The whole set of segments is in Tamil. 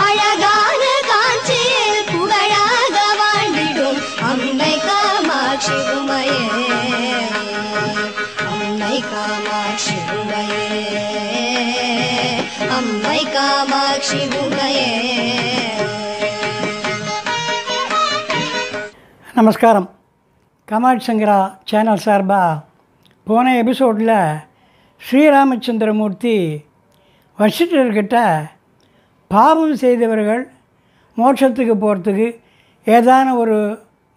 அழகான காஞ்சியில் புகழாக வாழ்ந்திடும் அன்னை காமாட்சி உமையே, அன்னை காமாட்சி உமையே, அம்மை காமாட்சி உமையே. நமஸ்காரம். காமாட்சி சங்கரா சேனல் சார்பாக போன எபிசோடில் ஸ்ரீராமச்சந்திரமூர்த்தி வசிஷ்டர்கிட்ட பாவம் செய்தவர்கள் மோட்சத்துக்கு போகிறதுக்கு ஏதான ஒரு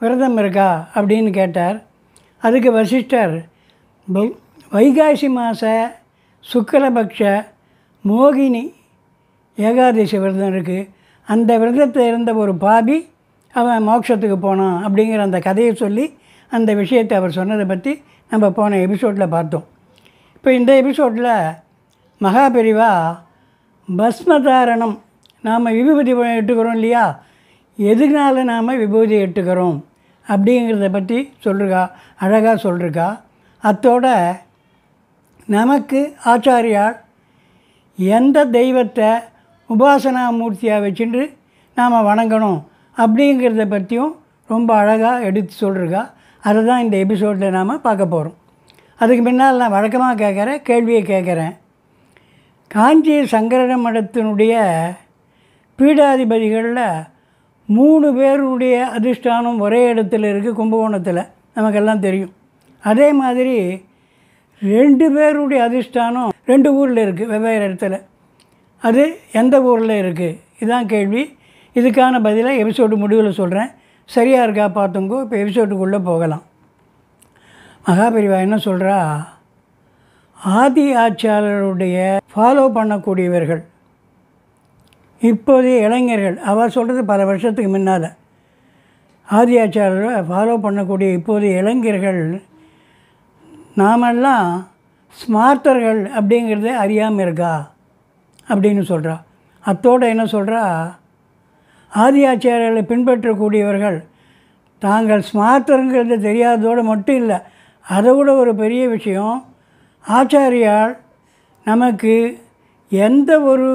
விரதம் இருக்கா அப்படின்னு கேட்டார். அதுக்கு வசிஷ்டர் வைகாசி மாத சுக்கலபக்ஷ மோகினி ஏகாதசி விரதம் இருக்குது, அந்த விரதத்தை இருந்த ஒரு பாபி அவன் மோட்சத்துக்கு போனான் அப்படிங்கிற அந்த கதையை சொல்லி அந்த விஷயத்தை அவர் சொன்னதை பற்றி நம்ம போன எபிசோடில் பார்த்தோம். இப்போ இந்த எபிசோடில் மகாபெரிவா பஸ்மதாரணம், நாம் விபூதி எட்டுக்கிறோம் இல்லையா, எதுனால நாம் விபூதி எட்டுக்கிறோம் அப்படிங்கிறத பற்றி சொல்லிருக்கா, அழகாக சொல்லிருக்கா. அத்தோட நமக்கு ஆச்சாரியால் எந்த தெய்வத்தை உபாசனா மூர்த்தியாக வச்சுட்டு நாம் வணங்கணும் அப்படிங்கிறத பற்றியும் ரொம்ப அழகாக எடுத்து சொல்லிருக்கா. அதை தான் இந்த எபிசோடில் நாம் பார்க்க போகிறோம். அதுக்கு முன்னால் நான் வழக்கமாக கேட்குற கேள்வியை கேட்குறேன். காஞ்சி சங்கர மடத்தினுடைய பீடாதிபதிகளில் 3 பேருடைய அதிஷ்டானம் ஒரே இடத்துல இருக்குது, கும்பகோணத்தில், நமக்கெல்லாம் தெரியும். அதே மாதிரி 2 பேருடைய அதிஷ்டானம் 2 ஊரில் இருக்குது, வெவ்வேறு இடத்துல. அது எந்த ஊரில் இருக்குது? இதுதான் கேள்வி. இதுக்கான பதிலை எபிசோடு முடிவில் சொல்கிறேன். சரியாக இருக்கா பார்த்துங்கோ. இப்போ எபிசோடுக்குள்ளே போகலாம். மகாபெரிவா என்ன சொல்கிறா, ஆதி ஆச்சாரருடைய ஃபாலோ பண்ணக்கூடியவர்கள், இப்போதைய இளைஞர்கள், அவர் சொல்கிறது பல வருஷத்துக்கு முன்னால், ஆதி ஆச்சாரரை ஃபாலோ பண்ணக்கூடிய இப்போதைய இளைஞர்கள் நாமெல்லாம் ஸ்மார்த்தர்கள் அப்படிங்கிறத அறியாமல் இருக்கா அப்படின்னு சொல்கிறா. அத்தோடு என்ன சொல்கிறா, ஆதி ஆச்சாரியர்களை பின்பற்றக்கூடியவர்கள் தாங்கள் ஸ்மார்த்தருங்கிறது தெரியாததோடு மட்டும் இல்லை, அதை விட ஒரு பெரிய விஷயம், ஆச்சாரியால் நமக்கு எந்த ஒரு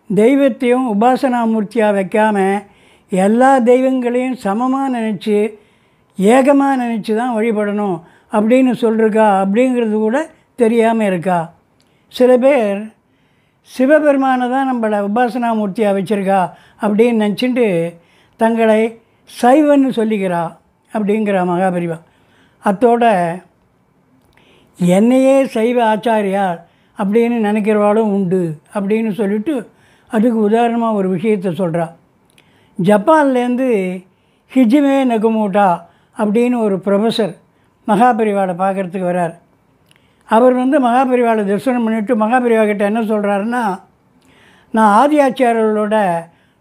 தெய்வத்தையும் உபாசனாமூர்த்தியாக வைக்காமல் எல்லா தெய்வங்களையும் சமமாக நினச்சி ஏகமாக நினச்சி தான் வழிபடணும் அப்படின்னு சொல்லிருக்கா அப்படிங்கிறது கூட தெரியாமல் இருக்கா. சில பேர் சிவபெருமானை தான் நம்மளை உபாசனாமூர்த்தியாக வச்சுருக்கா அப்படின்னு நினச்சிட்டு தங்களை சைவன்னு சொல்லிக்கிறா அப்படிங்கிறா மகாபெரிவா. அத்தோட என்னையே சைவ ஆச்சாரியார் அப்படின்னு நினைக்கிறவாளும் உண்டு அப்படின்னு சொல்லிவிட்டு அதுக்கு உதாரணமாக ஒரு விஷயத்தை சொல்கிறா. ஜப்பான்லேருந்து ஹிஜிமே நகுமோட்டா அப்படின்னு ஒரு ப்ரொஃபஸர் மகாபெரிவாளை பார்க்குறதுக்கு வரார். அவர் மகாபெரிவாளை தரிசனம் பண்ணிவிட்டு மகாபெரிவா கிட்ட என்ன சொல்கிறாருன்னா, நான் ஆதி ஆச்சாரியர்களோட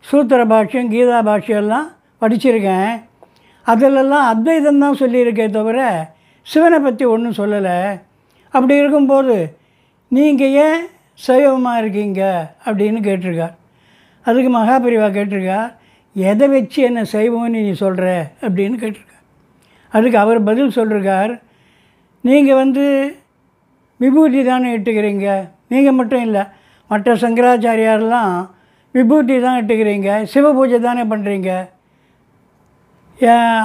சூத்திர பாஷ்யம் கீதா பாஷ்யம்லாம் படிச்சிருக்கேன், அதிலெல்லாம் அத்வைதம் தான் சொல்லியிருக்கே தவிர சிவனை பற்றி ஒன்றும் சொல்லலை. அப்படி இருக்கும்போது நீங்கள் ஏன் சைவமாக இருக்கீங்க அப்படின்னு கேட்டிருக்கார். அதுக்கு மகாபெரிவா கேட்டிருக்கார், எதை வச்சு என்ன சைவம்னு நீ சொல்கிற அப்படின்னு கேட்டிருக்கார். அதுக்கு அவர் பதில் சொல்லிருக்கார், நீங்கள் விபூதி தானே இட்டுக்கிறீங்க, நீங்கள் மட்டும் இல்லை, மற்ற சங்கராச்சாரியாரெலாம் விபூதி தான் இட்டுக்கிறீங்க, சிவ பூஜை தானே பண்ணுறீங்க,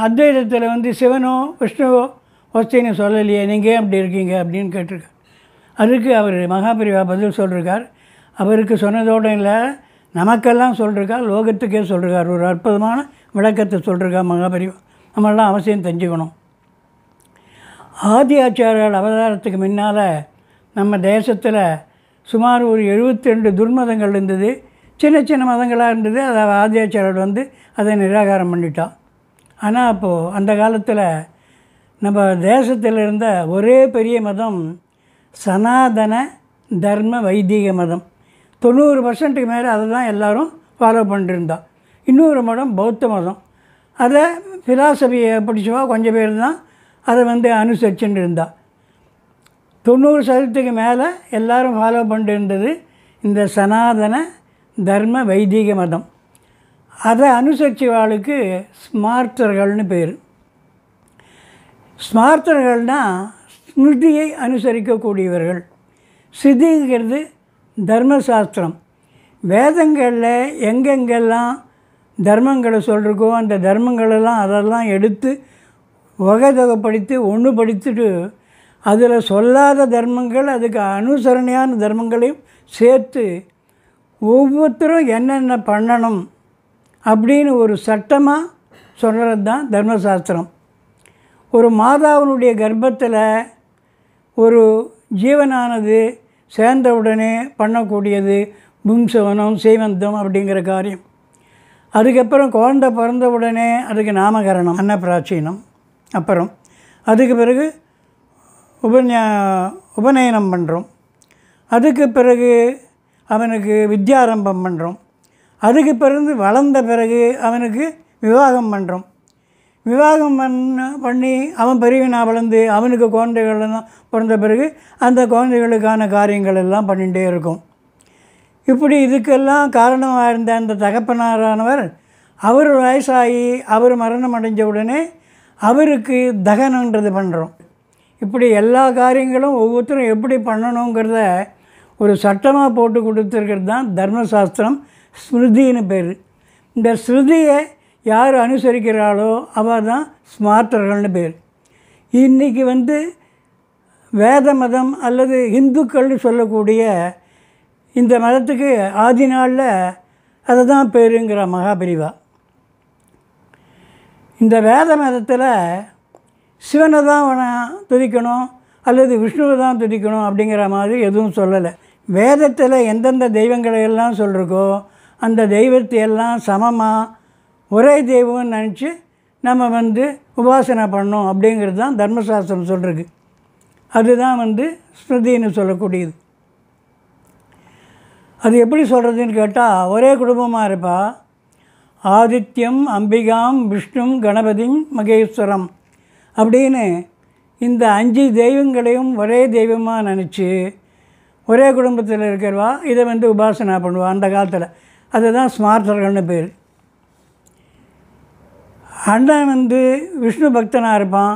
அத்வைதத்தில் சிவனோ விஷ்ணுவோ வஸ்தின்னு சொல்லலையே, நீங்கள் ஏன் அப்படி இருக்கீங்க அப்படின்னு கேட்டிருக்கார். அதுக்கு அவர் மகாபெரிவா பதில் சொல்லிருக்கார். அவருக்கு சொன்னதோடு இல்லை, நமக்கெல்லாம் சொல்லிருக்கார், லோகத்துக்கே சொல்லிருக்கார். ஒரு அற்புதமான விளக்கத்தை சொல்லிருக்கார் மகாபெரிவா. நம்மளாம் அவசியம் தெரிஞ்சுக்கணும். ஆதி ஆச்சாரியர் அவதாரத்துக்கு முன்னால் நம்ம தேசத்தில் சுமார் ஒரு 72 துர்மதங்கள் இருந்தது. சின்ன சின்ன மதங்களாக இருந்தது. அதை ஆதி ஆச்சாரியர் அதை நிராகாரம் பண்ணிட்டான். ஆனால் அப்போது அந்த காலத்தில் நம்ம தேசத்தில் இருந்த ஒரே பெரிய மதம் சனாதன தர்ம வைதிக மதம். 90% மேலே அதை தான் எல்லோரும் ஃபாலோ பண்ணிட்டுருந்தா. இன்னொரு மதம் பௌத்த மதம். அதை ஃபிலாசபியை படித்தவா கொஞ்சம் பேர் தான் அதை அனுசரிச்சுட்டு இருந்தா. 90% மேலே எல்லோரும் ஃபாலோ பண்ணிட்டு இருந்தது இந்த சனாதன தர்ம வைதிக மதம். அதை அனுசரித்தவாளுக்கு ஸ்மார்த்தர்கள்னு பேர். ஸ்மார்த்தர்கள்னால் ஸ்மிருதியை அனுசரிக்கக்கூடியவர்கள். ஸ்ருதிங்கிறது தர்மசாஸ்திரம். வேதங்களில் எங்கெங்கெல்லாம் தர்மங்களை சொல்லிருக்கோ அந்த தர்மங்களெல்லாம் அதெல்லாம் எடுத்து வகைதொகைப்படுத்தி ஒன்றுபடுத்திட்டு அதில் சொல்லாத தர்மங்கள் அதுக்கு அனுசரணையான தர்மங்களையும் சேர்த்து ஒவ்வொருத்தரும் என்னென்ன பண்ணணும் அப்படின்னு ஒரு சட்டமாக சொல்கிறது தான் தர்மசாஸ்திரம். ஒரு மாதாவினுடைய கர்ப்பத்தில் ஒரு ஜீவனானது சேர்ந்தவுடனே பண்ணக்கூடியது பும்சவனம் சீமந்தம் அப்படிங்கிற காரியம். அதுக்கப்புறம் குழந்தை பிறந்த உடனே அதுக்கு நாமகரணம் அன்னப்பிராச்சீனம். அப்புறம் அதுக்கு பிறகு உபநயனம் பண்ணுறோம். அதுக்கு பிறகு அவனுக்கு வித்யாரம்பம் பண்ணுறோம். அதுக்கு பிறகு வளர்ந்த பிறகு அவனுக்கு விவாகம் பண்ணுறோம். விவாகம் பண்ணி அவன் பெரியவனா வளர்ந்து அவனுக்கு குழந்தைகள்லாம் பிறந்த பிறகு அந்த குழந்தைகளுக்கான காரியங்கள் எல்லாம் பண்ணிகிட்டே இருக்கும். இப்படி இதுக்கெல்லாம் காரணமாக இருந்த அந்த தகப்பனாரானவர் அவர் வயசாகி அவர் மரணம் அடைஞ்ச உடனே அவருக்கு தகனன்றது பண்ணுறோம். இப்படி எல்லா காரியங்களும் ஒவ்வொருத்தரும் எப்படி பண்ணணுங்கிறத ஒரு சட்டமாக போட்டு கொடுத்துருக்கிறது தான் தர்மசாஸ்திரம். ஸ்மிருதின்னு பேர். இந்த ஸ்ருதியை யார் அனுசரிக்கிறாளோ அவள் தான் ஸ்மார்த்தர்கள்னு பேர். இன்றைக்கி வேத மதம் அல்லது இந்துக்கள்னு சொல்லக்கூடிய இந்த மதத்துக்கு ஆதி நாளில் அதை தான் பேருங்கிற மகாபிரிவா. இந்த வேத மதத்தில் சிவனை தான் துதிக்கணும் அல்லது விஷ்ணுவை தான் துதிக்கணும் அப்படிங்கிற மாதிரி எதுவும் சொல்லலை. வேதத்தில் எந்தெந்த தெய்வங்களை எல்லாம் சொல்லிருக்கோ அந்த தெய்வத்தையெல்லாம் சமமாக ஒரே தெய்வம்னு நினச்சி நம்ம உபாசனை பண்ணோம் அப்படிங்கிறது தான் தர்மசாஸ்திரம் சொல்கிறது. அதுதான் ஸ்மிருதின்னு சொல்லக்கூடியது. அது எப்படி சொல்கிறதுன்னு கேட்டால் ஒரே குடும்பமாக இருப்பா. ஆதித்யம் அம்பிகாம் விஷ்ணும் கணபதியும் மகேஸ்வரம் அப்படின்னு இந்த 5 தெய்வங்களையும் ஒரே தெய்வமாக நினச்சி ஒரே குடும்பத்தில் இருக்கிறவா இதை உபாசனை பண்ணுவா அந்த காலத்தில். அதுதான் ஸ்மார்த்தர்கள்னு பேர். அண்ணன் விஷ்ணு பக்தனாக இருப்பான்,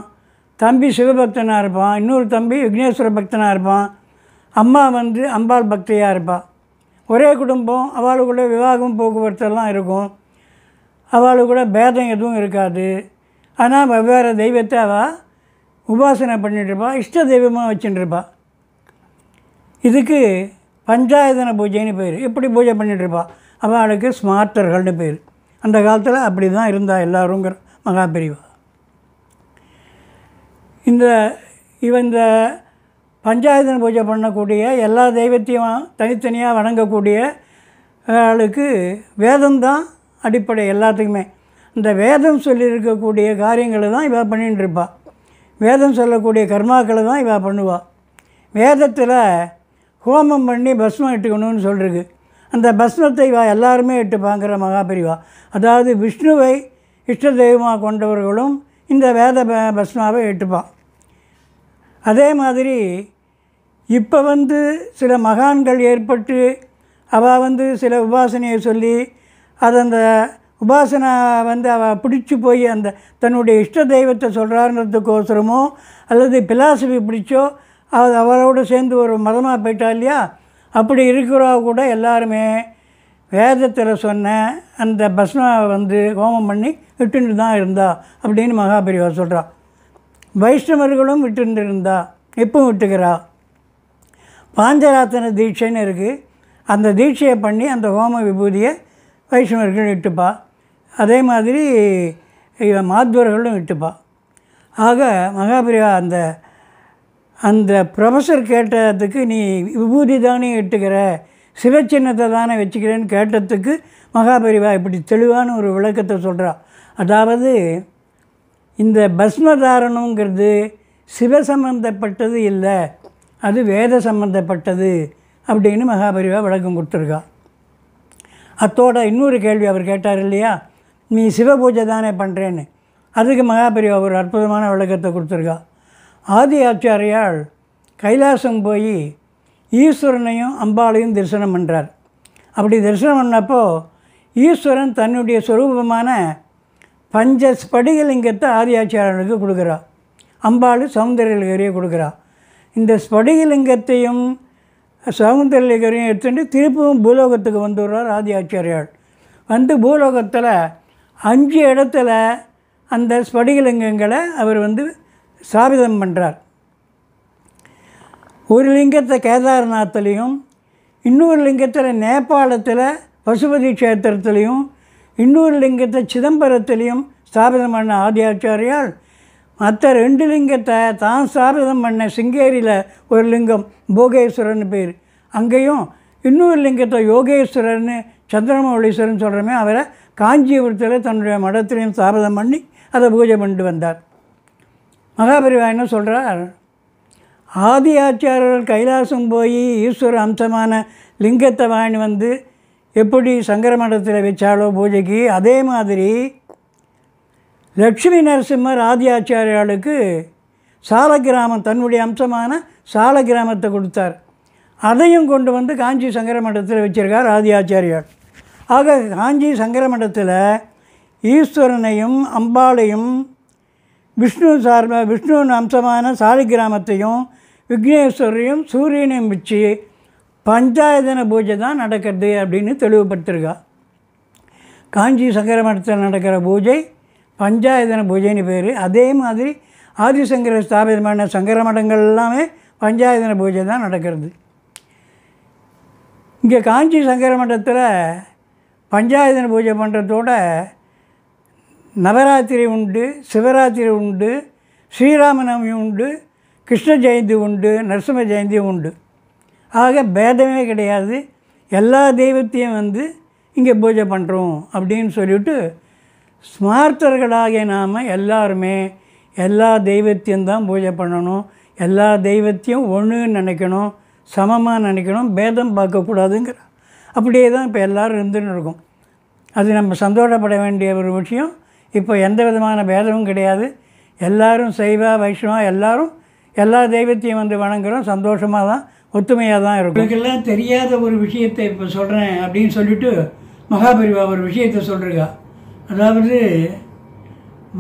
தம்பி சிவபக்தனாக இருப்பான், இன்னொரு தம்பி விக்னேஸ்வர பக்தனாக இருப்பான், அம்மா அம்பாள் பக்தியாக இருப்பாள். ஒரே குடும்பம், அவளுக்குள்ளே விவாகம் போக்குவரத்தெல்லாம் இருக்கும், அவளுக்கூட பேதம் எதுவும் இருக்காது. ஆனால் வெவ்வேறு தெய்வத்தை அவள் உபாசனை பண்ணிகிட்ருப்பா, இஷ்ட தெய்வமாக வச்சுட்டுருப்பா. இதுக்கு பஞ்சாயதன பூஜைன்னு பேர். இப்படி பூஜை பண்ணிகிட்ருப்பா. அவளுக்கு ஸ்மார்த்தர்கள்னு பேர். அந்த காலத்தில் அப்படி தான் இருந்தா எல்லாருங்கிற மகாபிரிவா. இந்த பஞ்சாயதன பூஜை பண்ணக்கூடிய எல்லா தெய்வத்தையும் தனித்தனியாக வணங்கக்கூடிய ஆளுக்கு வேதம்தான் அடிப்படை எல்லாத்துக்குமே. இந்த வேதம் சொல்லியிருக்கக்கூடிய காரியங்களை தான் இவள் பண்ணிகிட்டு இருப்பாள். வேதம் சொல்லக்கூடிய கர்மாக்களை தான் இவள் பண்ணுவாள். வேதத்தில் ஹோமம் பண்ணி பஸ்மம் இட்டுக்கணும்னு சொல்லிருக்கு. அந்த பஸ்மத்தை இவள் எல்லாருமே இட்டுப்பாங்கிற மகாபிரிவா. அதாவது விஷ்ணுவை இஷ்ட தெய்வமாக கொண்டவர்களும் இந்த வேத பஸ்மாவை இட்டுப்பாள். அதே மாதிரி இப்போ சில மகான்கள் ஏற்பட்டு அவள் சில உபாசனையை சொல்லி அது அந்த உபாசனை அவள் பிடிச்சி போய் அந்த தன்னுடைய இஷ்ட தெய்வத்தை சொல்கிறாருன்றதுக்கோசரமோ அல்லது பிலாசபி பிடிச்சோ அவளோடு சேர்ந்து ஒரு மதமாக போயிட்டா இல்லையா. அப்படி இருக்கிறவா கூட எல்லாருமே வேதத்தில் சொன்ன அந்த பஸ்மாவை ஹோமம் பண்ணி விட்டுட்டு தான் இருந்தா அப்படின்னு மகாபிரிவா சொல்கிறா. வைஷ்ணவர்களும் விட்டுட்டு இருந்தா, இப்பவும் விட்டுக்கிறா. பாஞ்சராத்தன தீட்சைன்னு இருக்குது. அந்த தீட்சையை பண்ணி அந்த ஹோம விபூதியை வைஷ்ணவர்கள் இட்டுப்பா. அதே மாதிரி மாத்வர்களும் இட்டுப்பா. ஆக மகாபிரிவா அந்த ப்ரொஃபஸர் கேட்டதுக்கு நீ விபூதி தானே இட்டுக்கிற, சிவச்சின்னத்தை தானே வச்சுக்கிறேன்னு கேட்டதுக்கு மகாபிரிவா இப்படி தெளிவான ஒரு விளக்கத்தை சொல்கிறா. அதாவது இந்த பஸ்மதாரணங்கிறது சிவ சம்பந்தப்பட்டது இல்லை, அது வேத சம்பந்தப்பட்டது அப்படின்னு மகாபிரிவா விளக்கம் கொடுத்துருக்கா. அத்தோட இன்னொரு கேள்வி அவர் கேட்டார் இல்லையா, நீ சிவ பூஜை தானே பண்ணுறேன்னு. அதுக்கு மகாபிரிவா ஒரு அற்புதமான விளக்கத்தை கொடுத்துருக்கா. ஆதி ஆச்சாரியால் கைலாசம் போய் ஈஸ்வரனையும் அம்பாளையும் தரிசனம் பண்ணுறார். அப்படி தரிசனம் பண்ணப்போ ஈஸ்வரன் தன்னுடைய ஸ்வரூபமான பஞ்ச ஸ்படிகலிங்கத்தை ஆதி ஆச்சாரியனுக்கு கொடுக்குறா. அம்பாள் சௌந்தரியலகரியை கொடுக்குறா. இந்த ஸ்படிகலிங்கத்தையும் சௌந்தரலிங்கரையும் எடுத்துட்டு திருப்பவும் பூலோகத்துக்கு வந்துடுறார் ஆதி ஆச்சாரியார். வந்து பூலோகத்தில் 5 இடத்துல அந்த ஸ்படிகலிங்கங்களை அவர் வந்து ஸ்தாபிதம் பண்ணுறார். ஒரு லிங்கத்தை கேதார்நாத்லேயும், இன்னொரு லிங்கத்தில் நேபாளத்தில் பசுபதி க்ஷேத்திரத்துலேயும், இன்னொரு லிங்கத்தை சிதம்பரத்துலேயும் ஸ்தாபிதம் பண்ண ஆதி ஆச்சாரியால் மற்ற 2 லிங்கத்தை தான் ஸ்தாபிதம் பண்ண சிங்கேரியில் ஒரு லிங்கம் போகேஸ்வரன் பேர், அங்கேயும் இன்னொரு லிங்கத்தை யோகேஸ்வரர்னு சந்திரமௌலீஸ்வரன் சொல்கிறோமே அவரை காஞ்சிபுரத்தில் தன்னுடைய மடத்திலையும் ஸ்தாபிதம் பண்ணி அதை பூஜை பண்ணிட்டு வந்தார். மகாபெரிவா என்ன சொல்கிறார், ஆதி ஆச்சாரியர்கள் கைலாசம் போய் ஈஸ்வர அம்சமான லிங்கத்தை வாங்கி வந்து எப்படி சங்கர மடத்தில் வச்சாலோ பூஜைக்கு, அதே மாதிரி லட்சுமி நரசிம்மர் ஆதி ஆச்சாரியாளுக்கு சாலக்கிராமம் தன்னுடைய அம்சமான சாலக்கிராமத்தை கொடுத்தார். அதையும் கொண்டு வந்து காஞ்சி சங்கர மடத்தில் வச்சிருக்கார் ஆதி ஆச்சாரியார். ஆக காஞ்சி சங்கர மடத்தில் ஈஸ்வரனையும் அம்பாளையும் விஷ்ணுவின் அம்சமான சாலிகிராமத்தையும் விக்னேஸ்வரையும் சூரியனையும் வச்சு பஞ்சாயதன பூஜை தான் நடக்கிறது அப்படின்னு தெளிவுபடுத்திருக்கா. காஞ்சி சங்கர மடத்தில் நடக்கிற பூஜை பஞ்சாயதன பூஜைன்னு பேர். அதே மாதிரி ஆதிசங்கர ஸ்தாபிதமான சங்கர மடங்கள் எல்லாமே பஞ்சாயதன பூஜை தான் நடக்கிறது. இங்கே காஞ்சி சங்கர மடத்தில் பஞ்சாயதன பூஜை பண்ணுறதோட நவராத்திரி உண்டு, சிவராத்திரி உண்டு, ஸ்ரீராமநவமி உண்டு, கிருஷ்ண ஜெயந்தி உண்டு, நரசிம்ம ஜெயந்தி உண்டு. ஆக பேதமே கிடையாது, எல்லா தெய்வத்தையும் வந்து இங்கே பூஜை பண்ணுறோம் அப்படின்னு சொல்லிவிட்டு ஸ்மார்த்தர்களாகிய நாம் எல்லாருமே எல்லா தெய்வத்தையும் தான் பூஜை பண்ணணும், எல்லா தெய்வத்தையும் ஒன்றுன்னு நினைக்கணும், சமமாக நினைக்கணும், பேதம் பார்க்கக்கூடாதுங்கிற அப்படியே தான் இப்போ எல்லோரும் இருந்துன்னு இருக்கும். அது நம்ம சந்தோஷப்பட வேண்டிய ஒரு விஷயம். இப்போ எந்த விதமான பேதமும் கிடையாது, எல்லோரும் சைவ வைஷ்ணவா எல்லோரும் எல்லா தெய்வத்தையும் வந்து வணங்குகிறோம், சந்தோஷமாக தான் ஒத்துமையாக தான் இருக்கும். இதுக்கெல்லாம் தெரியாத ஒரு விஷயத்தை இப்போ சொல்கிறேன் அப்படின்னு சொல்லிவிட்டு மகாபெரிவா ஒரு விஷயத்தை சொல்கிறா. அதாவது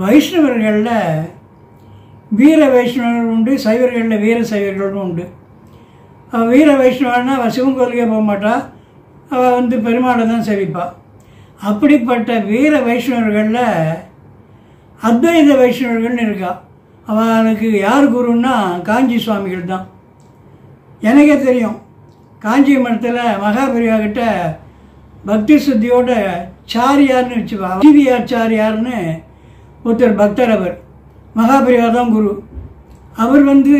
வைஷ்ணவர்களில் வீர வைஷ்ணவர்கள் உண்டு, சைவர்களில் வீர சைவர்களும் உண்டு. அவள் வீர வைஷ்ணவன்னா அவள் சிவன் கோயிலுக்கே போக மாட்டாள், அவள் வந்து பெருமாளை தான் சேவிப்பாள். அப்படிப்பட்ட வீர வைஷ்ணவர்களில் அத்வைத வைஷ்ணவர்கள்னு இருக்கா. அவளுக்கு யார் குருன்னா காஞ்சி சுவாமிகள் தான். எனக்கே தெரியும், காஞ்சி மடத்தில் மகாபெரிவா கிட்ட பக்தி சுத்தியோட சாரியார்னு வச்சுப்பா, ஜீவியாச்சாரியார்னு ஒருத்தர் பக்தர், அவர் மகாபெரிவா தான் குரு. அவர் வந்து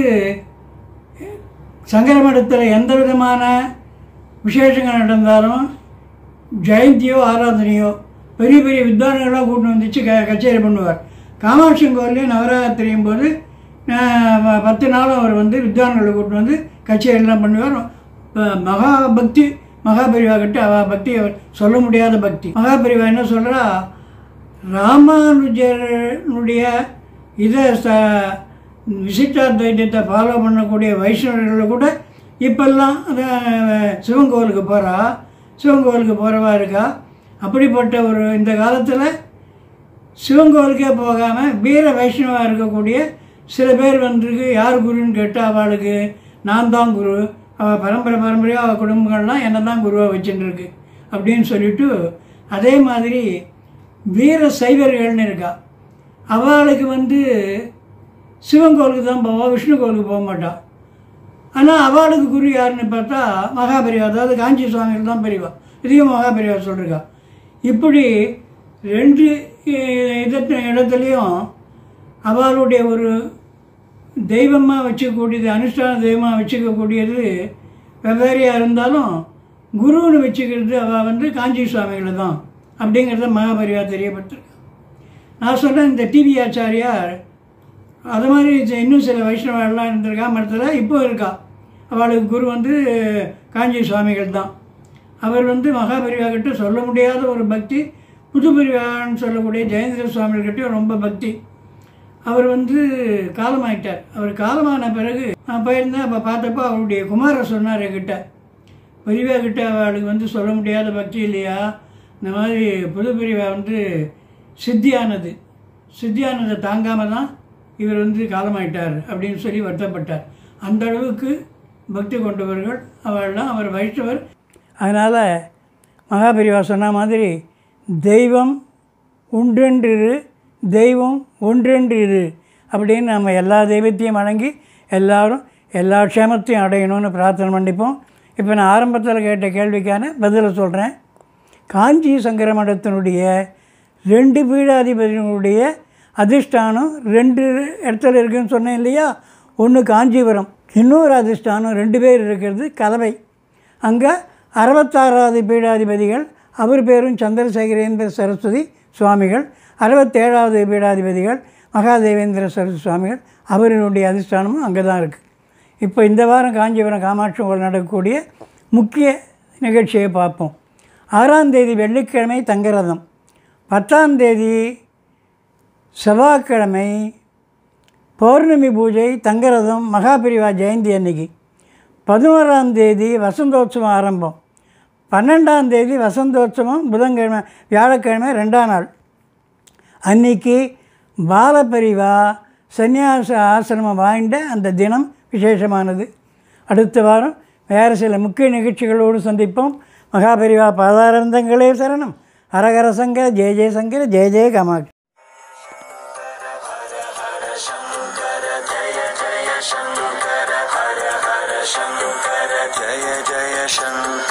சங்கர மடத்தில் எந்த விதமான விசேஷங்கள் நடந்தாலும் ஜெயந்தியோ ஆராதனையோ பெரிய பெரிய வித்வான்களாக கூட்டு வந்துச்சு கச்சேரி பண்ணுவார். காமாட்சி கோயிலையும் நவராத்திரியும் போது 10 நாளும் அவர் வந்து வித்வான்களை கூட்டு வந்து கச்சேரியெல்லாம் பண்ணுவார். மகாபக்தி மகாபெரிவா கிட்ட அவள் பக்தி சொல்ல முடியாத பக்தி. மகாபெரிவா என்ன சொல்கிறா, ராமானுஜருடைய இதை விசிஷ்டாத்வைதத்தை ஃபாலோ பண்ணக்கூடிய வைஷ்ணவர்கள் கூட இப்பெல்லாம் சிவன் கோவிலுக்கு போகிறா, சிவன் கோவிலுக்கு போகிறவா இருக்கா. அப்படிப்பட்ட ஒரு இந்த காலத்தில் சிவன் கோவிலுக்கே போகாமல் வீர வைஷ்ணவாக இருக்கக்கூடிய சில பேர் வந்துருக்கு. யார் குருன்னு கேட்டால் அவளுக்கு நான் தான் குரு, அவள் பரம்பரையாக அவள் குடும்பங்கள்லாம் என்னை தான் குருவாக வச்சுட்டுருக்கு அப்படின்னு சொல்லிவிட்டு, அதே மாதிரி வீர சைவர்கள்னு இருக்கா. அவளுக்கு வந்து சிவன் கோவிலுக்கு தான் போவாள், விஷ்ணு கோவிலுக்கு போக மாட்டாள். ஆனால் அவளுக்கு குரு யாருன்னு பார்த்தா மகாபெரிவா, அதாவது காஞ்சி சுவாமிகள் தான் பெரியவா. இதையும் மகாபெரிவா சொல்லிருக்கா. இப்படி 2 இடத்துலையும் அவளுடைய ஒரு தெய்வமாக வச்சுக்கக்கூடியது, அனுஷ்டான தெய்வமாக வச்சுக்கக்கூடியது வெவ்வேறையாக இருந்தாலும் குருன்னு வச்சுக்கிறது அவள் வந்து காஞ்சி சுவாமிகளை தான் அப்படிங்கிறத மகாபெரிவா தெரியப்பட்டிருக்கா. நான் சொன்னேன், இந்த டிவி ஆச்சாரியார் அது மாதிரி இன்னும் சில வைஷ்ணவர்கள்லாம் இருந்திருக்கா மடத்தில், இப்போ இருக்கா. அவளுக்கு குரு வந்து காஞ்சி சுவாமிகள் தான். அவர் வந்து மகாபெரிவா கிட்ட சொல்ல முடியாத ஒரு பக்தி, புது பெரிவான்னு சொல்லக்கூடிய ஜெயேந்திர சுவாமிகிட்ட ரொம்ப பக்தி. அவர் வந்து காலமாயிட்டார். அவர் காலமான பிறகு நான் போயிருந்தேன். அப்போ பார்த்தப்போ அவருடைய குமாரர் சொன்னார் என்கிட்ட, பெரியவா கிட்ட அவளுக்கு வந்து சொல்ல முடியாத பக்தி இல்லையா, இந்த மாதிரி புது பெரியவா வந்து சித்தியானதை தாங்காமல் தான் இவர் வந்து காலமாயிட்டார் அப்படின்னு சொல்லி வருத்தப்பட்டார். அந்த அளவுக்கு பக்தி கொண்டவர்கள் அவரெல்லாம் அவர் வைஷ்ணவர். அதனால் மகாபெரிவா சொன்ன மாதிரி தெய்வம் ஒன்றென்றிரு, தெய்வம் ஒன்றென்றிரு அப்படின்னு நம்ம எல்லா தெய்வத்தையும் வணங்கி எல்லாரும் எல்லா க்ஷேமத்தையும் அடையணும்னு பிரார்த்தனை பண்ணிப்போம். இப்போ நான் ஆரம்பத்தில் கேட்ட கேள்விக்கான பதிலை சொல்கிறேன். காஞ்சி சங்கர மடத்தினுடைய 2 பீடாதிபதியினுடைய அதிஷ்டானம் 2 இடத்துல இருக்குதுன்னு சொன்னேன் இல்லையா? ஒன்று காஞ்சிபுரம், இன்னொரு அதிஷ்டானம் 2 பேர் இருக்கிறது கலவை. அங்கே 66வது பீடாதிபதிகள், அவர் பேரும் சந்திரசேகரேந்திர சரஸ்வதி சுவாமிகள். 67வது பீடாதிபதிகள் மகாதேவேந்திர சரஸ்வதி சுவாமிகள், அவர்களுடைய அதிஷ்டானமும் அங்கே தான் இருக்குது. இப்போ இந்த வாரம் காஞ்சிபுரம் காமாட்சி கோவில் நடக்கக்கூடிய முக்கிய நிகழ்ச்சியை பார்ப்போம். 6ஆம் தேதி வெள்ளிக்கிழமை தங்கரதம், 10ஆம் தேதி செவ்வாய்க்கிழமை பௌர்ணமி பூஜை, தங்கரதம், மகாபெரிவா ஜெயந்தி அன்னைக்கு. 11ஆம் தேதி வசந்தோற்சவம் ஆரம்பம், 12ஆம் தேதி வசந்தோற்சவம் புதன்கிழமை வியாழக்கிழமை 2ஆம் நாள். அன்னைக்கு பாலபெரிவா சந்நியாச ஆசிரமம் வாய்ந்த அந்த தினம் விசேஷமானது. அடுத்த வாரம் வேறு சில முக்கிய நிகழ்ச்சிகளோடு சந்திப்போம். மகாபெரிவா பாதாரந்தங்களே சரணம். ஹரஹர சங்கர, ஜெய ஜெய சங்கர, ஜெய ஜெய காமாட்சி. जय जय शंकर